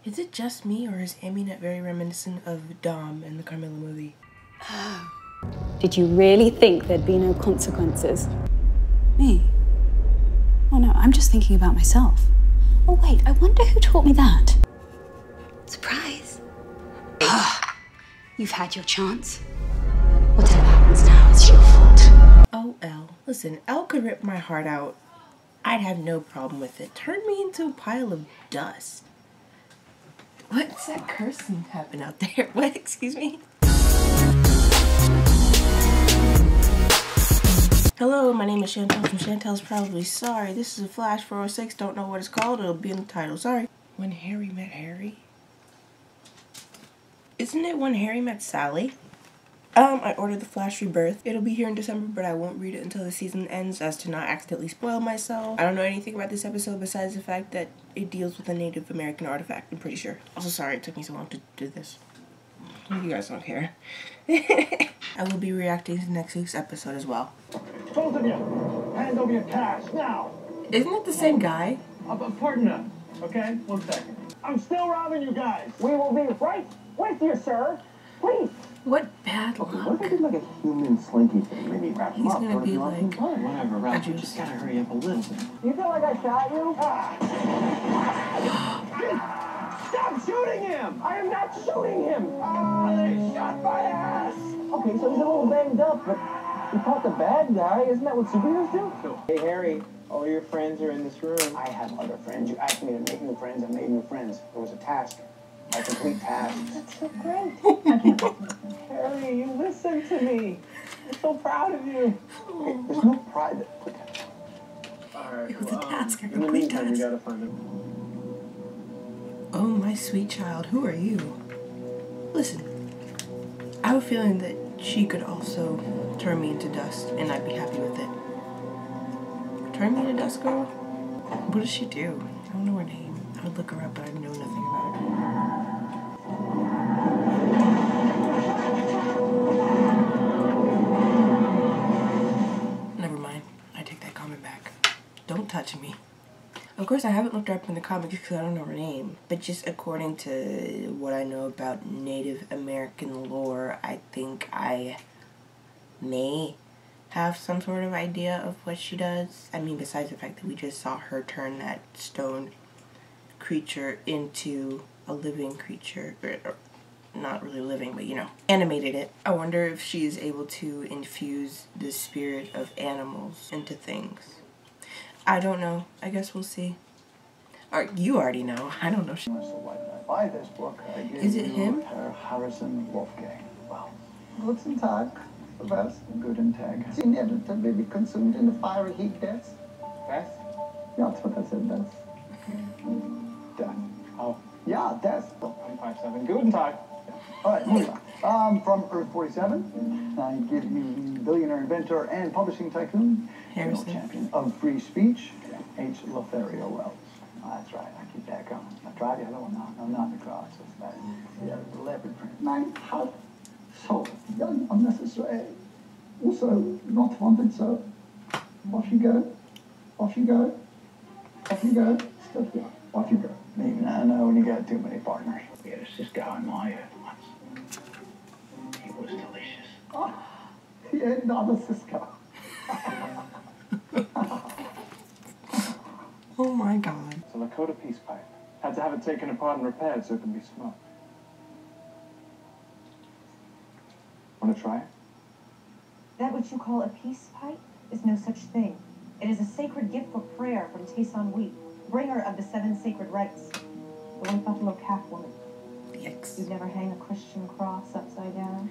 Is it just me, or is Amy not very reminiscent of Dom in the Carmilla movie? Did you really think there'd be no consequences? Me? Oh no, I'm just thinking about myself. Oh wait, I wonder who taught me that. Surprise. You've had your chance. Whatever happens now, it's your fault. Oh, Elle. Listen, Elle could rip my heart out. I'd have no problem with it. Turn me into a pile of dust. What's that cursing happen out there? What? Excuse me? Hello, my name is Shantel from Shantel's Probably Sorry. This is a Flash 406. Don't know what it's called. It'll be in the title. Sorry. When Harry Met Harry? Isn't it When Harry Met Sally? I ordered the Flash Rebirth. It'll be here in December, but I won't read it until the season ends as to not accidentally spoil myself. I don't know anything about this episode besides the fact that it deals with a Native American artifact, I'm pretty sure. Also, sorry it took me so long to do this. You guys don't care. I will be reacting to next week's episode as well. Both of you, hand over your cash, now! Isn't it the same guy? Pardon us, okay? 1 second. I'm still robbing you guys! We will be right with you, sir! Please! What bad luck. What if I did like a human slinky thing? Maybe wrap him He's up. gonna be like... Whatever, Ralph, you just gotta hurry up a little bit. You feel like I shot you? Stop shooting him! I am not shooting him! Oh, they shot my ass! Okay, so he's a little banged up, but he caught the bad guy. Isn't that what superheroes do? Hey, Harry, all your friends are in this room. I have other friends. You asked me to make new friends. I made new friends. It was a task. A complete task. That's so great. Harry, you listen to me. I'm so proud of you. Okay, there's no pride. Alright, It was a task, a in the complete meantime, task. you gotta find him. Oh, my sweet child, who are you? Listen, I have a feeling that she could also turn me into dust, and I'd be happy with it. Turn me into dust, girl? What does she do? I don't know her name. I would look her up, but I know nothing about her. Never mind. I take that comment back. Don't touch me. Of course, I haven't looked her up in the comics because I don't know her name. But just according to what I know about Native American lore, I think I may have some sort of idea of what she does. I mean, besides the fact that we just saw her turn that stone creature into a living creature. Or not really living, but you know, animated it. I wonder if she's able to infuse the spirit of animals into things. I don't know. I guess we'll see. Or you already know. I don't know. Buy this book. Is it him? Herr Harrison Wolfgang. Well, guten Tag. Was? Guten Tag. Sie inevitably consumed in the fiery heat death. Death? Yeah, that's what I said. Death. Death. Oh. Yeah, death. 157. Guten Tag. All right, moving on. From Earth 47, I give you billionaire inventor and publishing tycoon, Harrison. champion of free speech, H. Lothario Wells. Oh, that's right, I keep that going. I try the other one. No, not the cross. It's that. Yeah, the leopard print. My heart, so young, unnecessary. Also, not wanted, so off you go. Off you go. Off you go. Stuff you. Off you go. Even I know when you got too many partners. Yeah, there's this guy in my head once. He was delicious. Oh, yeah, not a Cisco. Oh my god. It's a Lakota peace pipe. Had to have it taken apart and repaired so it could be smoked. Want to try it? That which you call a peace pipe is no such thing. It is a sacred gift for prayer from Tayson Wheat, bringer of the 7 sacred rites. The white buffalo calf woman. Yikes. You'd never hang a Christian cross upside down,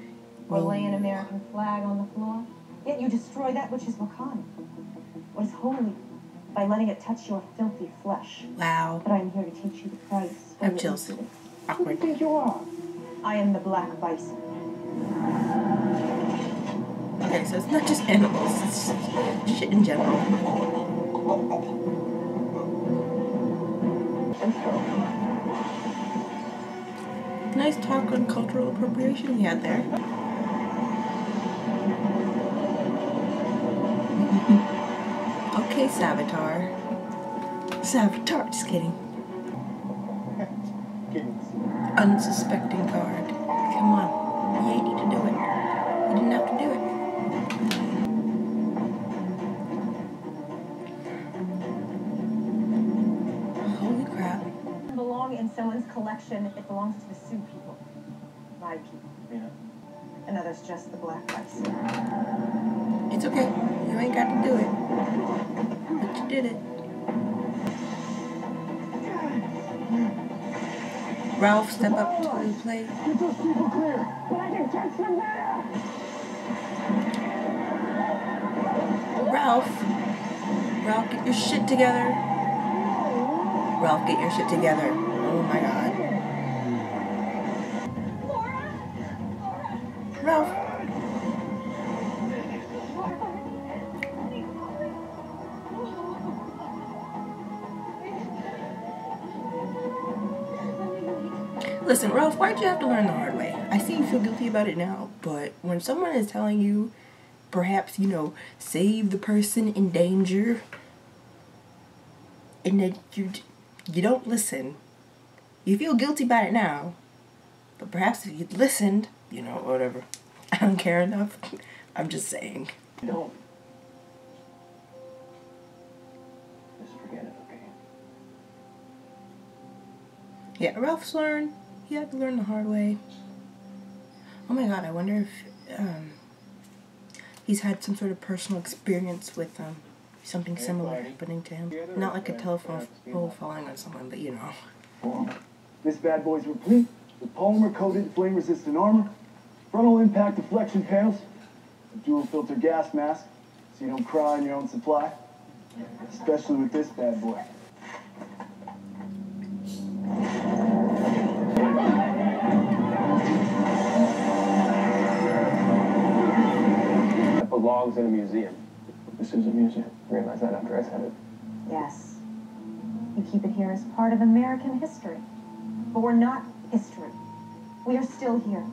or lay an American flag on the floor. Yet you destroy that which is Wakan, what is holy, by letting it touch your filthy flesh. Wow. But I am here to teach you the price. I have chills. Who do Awkward. you think you are? I am the Black Bison. Okay, so it's not just animals, it's just shit in general. Nice talk on cultural appropriation we had there. Okay, Savitar. Savitar, just kidding. Kidding. unsuspecting card. Come on. You ain't need to do it. You didn't have to do it. Holy crap. It doesn't belong in someone's collection. It belongs to the Sioux people. My people. Yeah. And others just the black rice. It's okay. You ain't got to do it. But you did it. Ralph, step up to the plate. Get those people clear, but I can catch them there. Ralph, get your shit together. Ralph, get your shit together. Oh my god. Ralph. Listen, Ralph, why'd you have to learn the hard way? I see you feel guilty about it now, but when someone is telling you, perhaps, you know, save the person in danger, and then you don't listen, you feel guilty about it now, but perhaps if you'd listened, you know, whatever. I don't care enough. I'm just saying. Don't. Just forget it, okay? Yeah, Ralph's learned. He had to learn the hard way. Oh my god, I wonder if he's had some sort of personal experience with something similar happening to him. Not like a telephone pole falling on someone, but you know. This bad boy's replete with polymer-coated, flame-resistant armor, frontal impact deflection panels, a dual-filter gas mask, so you don't cry on your own supply. Especially with this bad boy. It belongs in a museum. This is a museum. I realized that after I said it. Yes. You keep it here as part of American history. But we're not history. We are still here.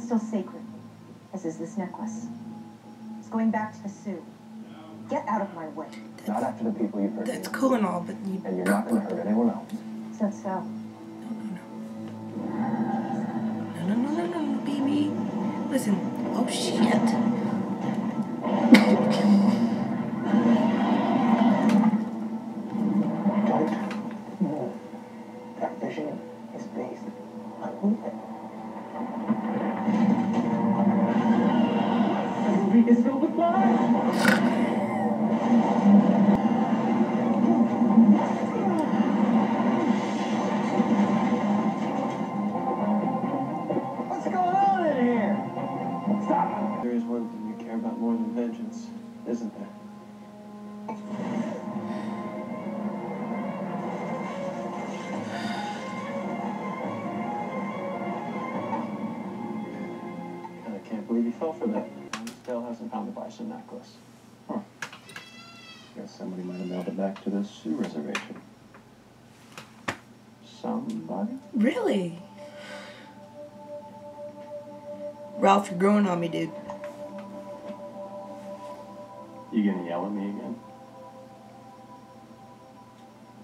Still sacred. As is this necklace. It's going back to the Sioux. Get out of my way. Not after the people you've hurt. That's cool and all, but you... And you're not going to hurt anyone else. Said so. No, baby. Listen. Oh, shit. That vision is based on movement. The movie is filled with lies. What's going on in here? Stop! There is one thing you care about more than vengeance, isn't there? I can't believe he fell for that. Still hasn't found the bison necklace. Huh. Guess somebody might have mailed it back to the Sioux reservation. Somebody? Really? Ralph, you're growing on me, dude. You gonna yell at me again?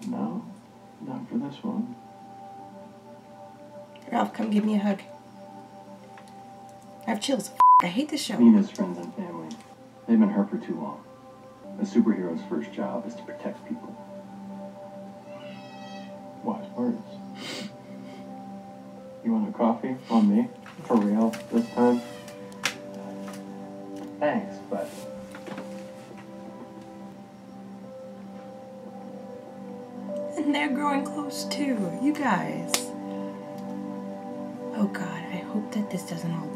No, not for this one. Ralph, come give me a hug. I have chills. I hate this show. Nina's friends and family. They've been hurt for too long. A superhero's first job is to protect people. Wise words. You want a coffee? On me? For real? This time? Thanks, but... And they're growing close too. You guys. Oh god, I hope that this doesn't all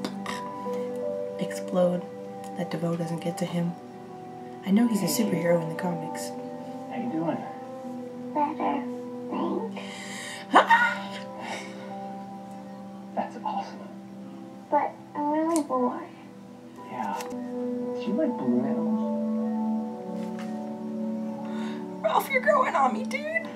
explode. That DeVoe doesn't get to him. I know he's a superhero in the comics. How you doing? Better. Thanks. That's awesome. But I'm really bored. Yeah. Do you like balloon animals? Ralph, you're growing on me, dude.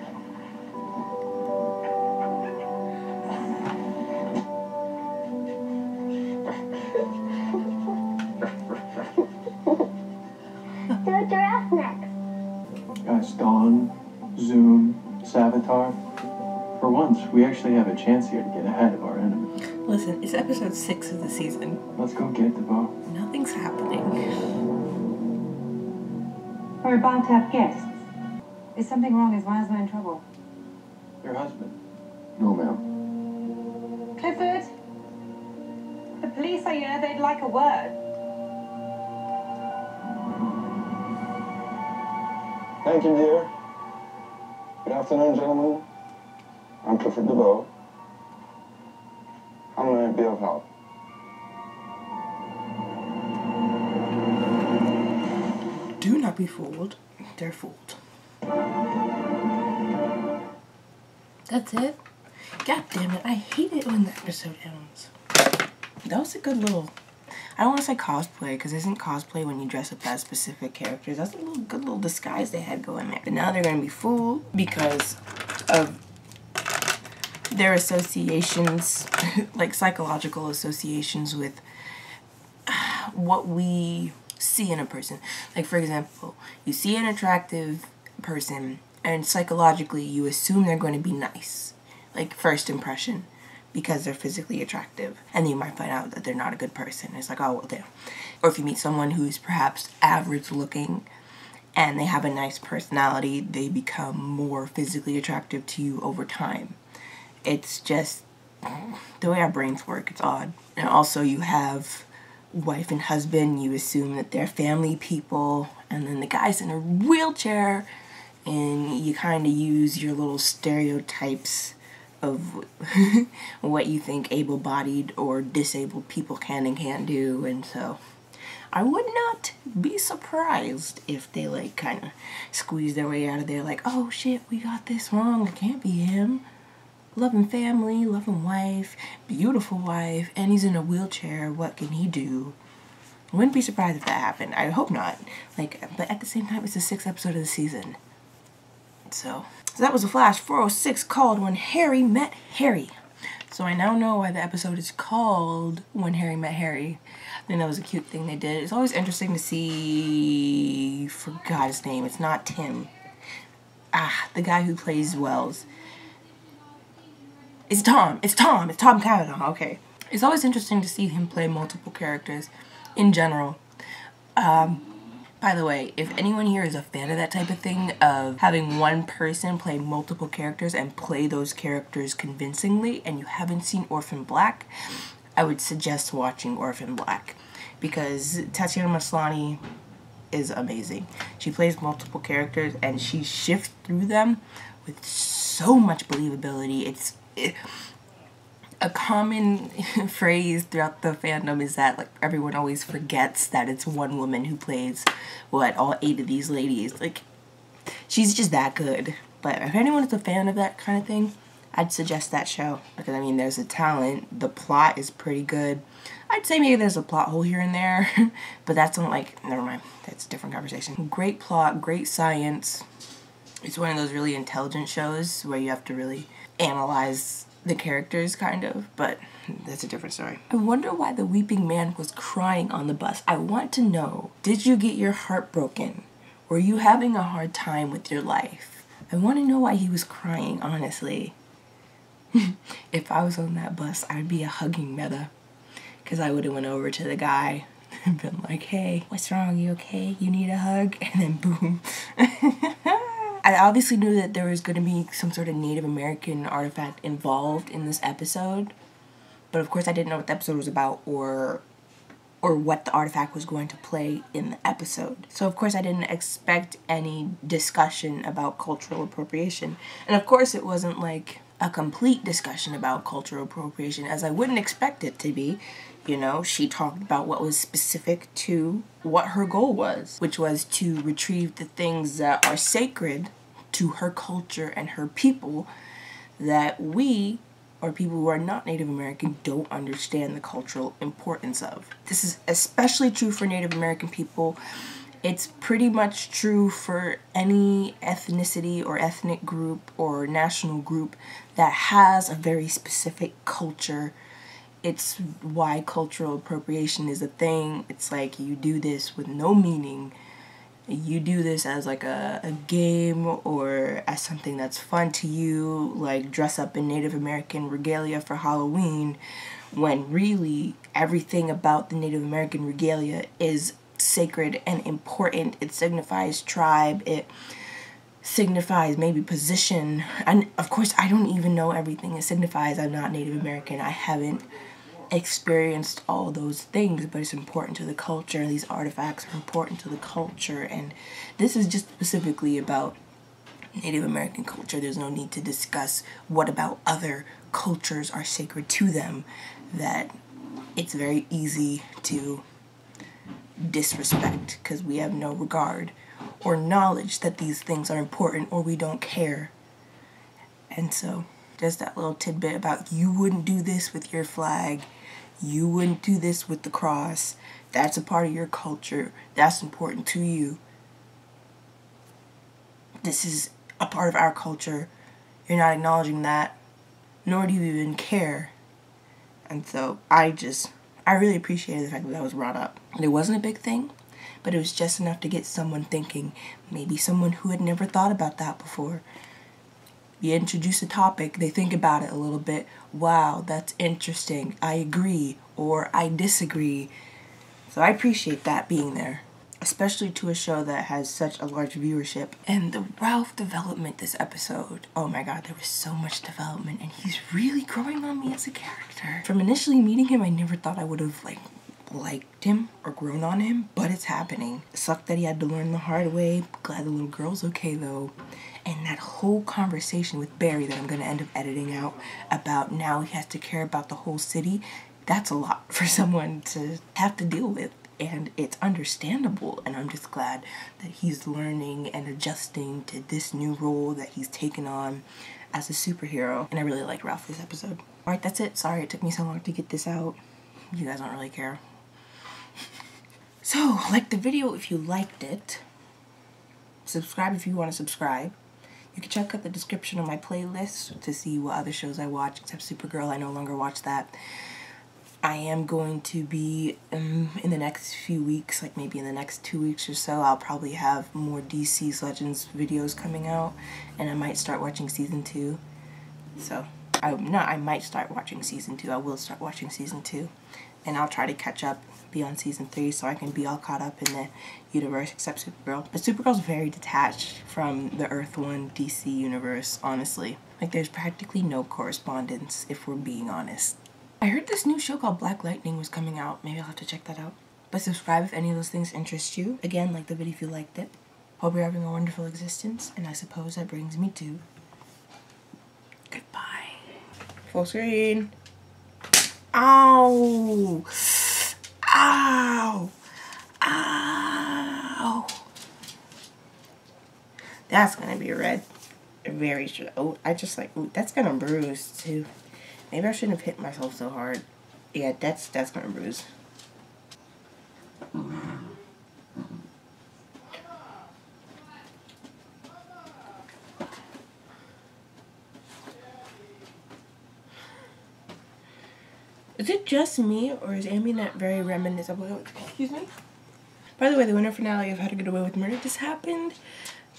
Do a giraffe next. Guys, Dawn, Zoom, Savitar. For once, we actually actually have a chance here to get ahead of our enemy. Listen, it's episode 6 of the season. Let's go get the bow. Nothing's happening. We're about to have guests. Is something wrong? Is my husband in trouble? Your husband? No, ma'am. Clifford? The police are here. They'd like a word. Thank you, dear. Good afternoon, gentlemen. I'm Clifford DeVoe. How may I be of help? Do not be fooled. They're fooled. That's it? God damn it. I hate it when the episode ends. That was a good little... I don't want to say cosplay, because isn't cosplay when you dress up as specific characters? That's a good little disguise they had going there. But now they're going to be fooled because of their associations, like psychological associations with what we see in a person. Like, for example, you see an attractive person and psychologically you assume they're going to be nice. Like, first impression. Because they're physically attractive. And then you might find out that they're not a good person. It's like, oh, well, damn. Or if you meet someone who's perhaps average looking and they have a nice personality, they become more physically attractive to you over time. It's just the way our brains work. It's odd. And also you have wife and husband. You assume that they're family people. And then the guy's in a wheelchair. And you kind of use your little stereotypes of what you think able-bodied or disabled people can and can't do. And so I would not be surprised if they like kind of squeeze their way out of there like, oh shit, we got this wrong, it can't be him. Loving family, loving wife, beautiful wife, and he's in a wheelchair, what can he do? I wouldn't be surprised if that happened. I hope not. Like, but at the same time, it's the 6th episode of the season. So that was a Flash 406 called When Harry Met Harry. So I now know why the episode is called When Harry Met Harry. I think that was a cute thing they did. It's always interesting to see... forgot his name. It's not Tim. The guy who plays Wells. It's Tom. It's Tom Cavanaugh. Okay. It's always interesting to see him play multiple characters in general. By the way, if anyone here is a fan of that type of thing, of having one person play multiple characters and play those characters convincingly, and you haven't seen Orphan Black, I would suggest watching Orphan Black. Because Tatiana Maslany is amazing. She plays multiple characters and she shifts through them with so much believability. A common phrase throughout the fandom is that like everyone always forgets that it's one woman who plays all 8 of these ladies. Like, she's just that good. But if anyone is a fan of that kind of thing, I'd suggest that show. Because I mean, there's a talent, the plot is pretty good. I'd say maybe there's a plot hole here and there, but that's not like, never mind, that's a different conversation. Great plot, great science. It's one of those really intelligent shows where you have to really analyze the characters, kind of, but that's a different story. I wonder why the weeping man was crying on the bus. I want to know, did you get your heart broken? Were you having a hard time with your life? I want to know why he was crying, honestly. If I was on that bus, I'd be a hugging meta, because I would have went over to the guy and been like, hey, what's wrong? You okay? You need a hug? And then boom. I obviously knew that there was going to be some sort of Native American artifact involved in this episode, but of course I didn't know what the episode was about or what the artifact was going to play in the episode. So of course I didn't expect any discussion about cultural appropriation. And of course it wasn't like a complete discussion about cultural appropriation, as I wouldn't expect it to be. You know, she talked about what was specific to what her goal was, which was to retrieve the things that are sacred to her culture and her people that we, or people who are not Native American, don't understand the cultural importance of. This is especially true for Native American people. It's pretty much true for any ethnicity or ethnic group or national group that has a very specific culture. It's why cultural appropriation is a thing. It's like you do this with no meaning You do this as like a game or as something that's fun to you, like dress up in Native American regalia for Halloween, when really everything about the Native American regalia is sacred and important. It signifies tribe, it signifies maybe position, and of course I don't even know everything it signifies. I'm not Native American, I haven't experienced all those things, but it's important to the culture. These artifacts are important to the culture, and this is just specifically about Native American culture. There's no need to discuss what about other cultures are sacred to them, that it's very easy to disrespect because we have no regard or knowledge that these things are important, or we don't care. And so just that little tidbit about you wouldn't do this with your flag, you wouldn't do this with the cross, that's a part of your culture, that's important to you. This is a part of our culture, you're not acknowledging that, nor do you even care. And so I really appreciated the fact that that was brought up. And it wasn't a big thing, but it was just enough to get someone thinking, maybe someone who had never thought about that before. You introduce a topic, they think about it a little bit. Wow, that's interesting. I agree or I disagree. So I appreciate that being there, especially to a show that has such a large viewership. And the Ralph development this episode, oh my god, there was so much development, and he's really growing on me as a character. From initially meeting him, I never thought I would have liked him or grown on him, but it's happening. It sucked that he had to learn the hard way. Glad the little girl's okay though. And that whole conversation with Barry that I'm going to end up editing out about now he has to care about the whole city, that's a lot for someone to have to deal with. And it's understandable, and I'm just glad that he's learning and adjusting to this new role that he's taken on as a superhero. And I really like Ralph this episode. Alright, that's it. Sorry it took me so long to get this out. You guys don't really care. So, like the video if you liked it. Subscribe if you want to subscribe. You can check out the description of my playlist to see what other shows I watch, except Supergirl. I no longer watch that. I am going to be, in the next few weeks, like maybe in the next 2 weeks or so, I'll probably have more DC's Legends videos coming out, and I might start watching Season 2. So, I might start watching Season 2. I will start watching Season 2. And I'll try to catch up, be on Season 3, so I can be all caught up in the universe except Supergirl. But Supergirl's very detached from the Earth 1 DC universe, honestly. Like, there's practically no correspondence, if we're being honest. I heard this new show called Black Lightning was coming out. Maybe I'll have to check that out. But subscribe if any of those things interest you. Again, like the video if you liked it. Hope you're having a wonderful existence. And I suppose that brings me to goodbye. Full screen. Ow! Ow! Ow! That's gonna be red. Very sure. Oh, I just like, ooh, that's gonna bruise too. Maybe I shouldn't have hit myself so hard. Yeah, that's gonna bruise. Is it just me, or is Ambient very reminiscent of, excuse me? By the way, the winter finale of How to Get Away with Murder just happened.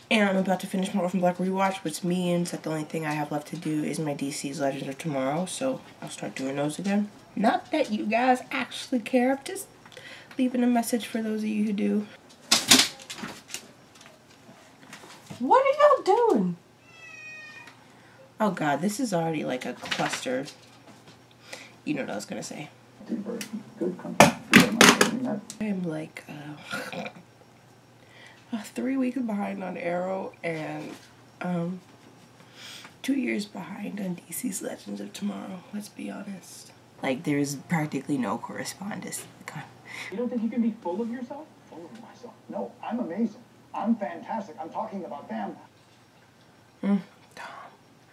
And I'm about to finish my Orphan Black rewatch, which means that the only thing I have left to do is my DC's Legends of Tomorrow, so I'll start doing those again. Not that you guys actually care, I'm just leaving a message for those of you who do. What are y'all doing? Oh god, this is already like a cluster. You know what I was gonna say. Good company. I am like 3 weeks behind on Arrow and 2 years behind on DC's Legends of Tomorrow, let's be honest. Like, there's practically no correspondence. You don't think you can be full of yourself? Full of myself? No, I'm amazing. I'm fantastic. I'm talking about them. Tom,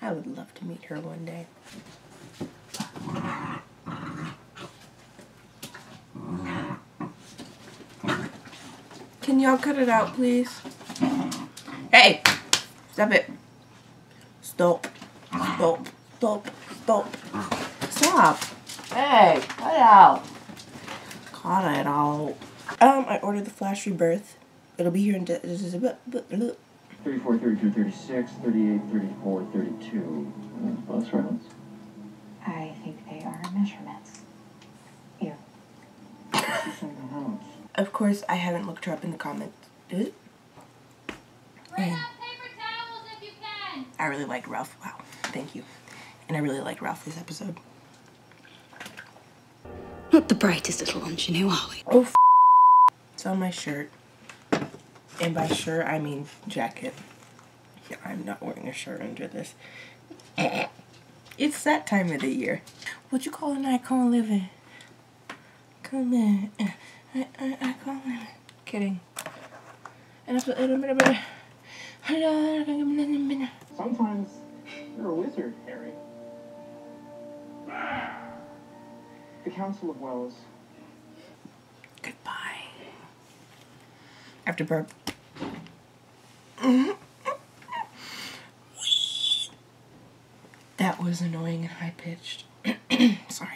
I would love to meet her one day. Can y'all cut it out, please? Hey! Stop it. Stop. Stop. Stop. Stop. Stop. Hey, cut it out. Cut it out. I ordered the Flash Rebirth. It'll be here in 34, 32, 36, 38, 34, 32. Bus routes. I think they are measurements. You. I see something else. Of course, I haven't looked her up in the comments. Bring out paper towels if you can. I really liked Ralph. Wow, thank you. And I really liked Ralph this episode. Not the brightest little ingenue, are we? Oh, it's on my shirt. And by shirt, I mean jacket. I'm not wearing a shirt under this. It's that time of the year. What you call a night? Come living. Come in. I call living. Kidding. And Sometimes you're a wizard, Harry. The Council of Wells. Goodbye. After burp. That was annoying and high pitched. Sorry.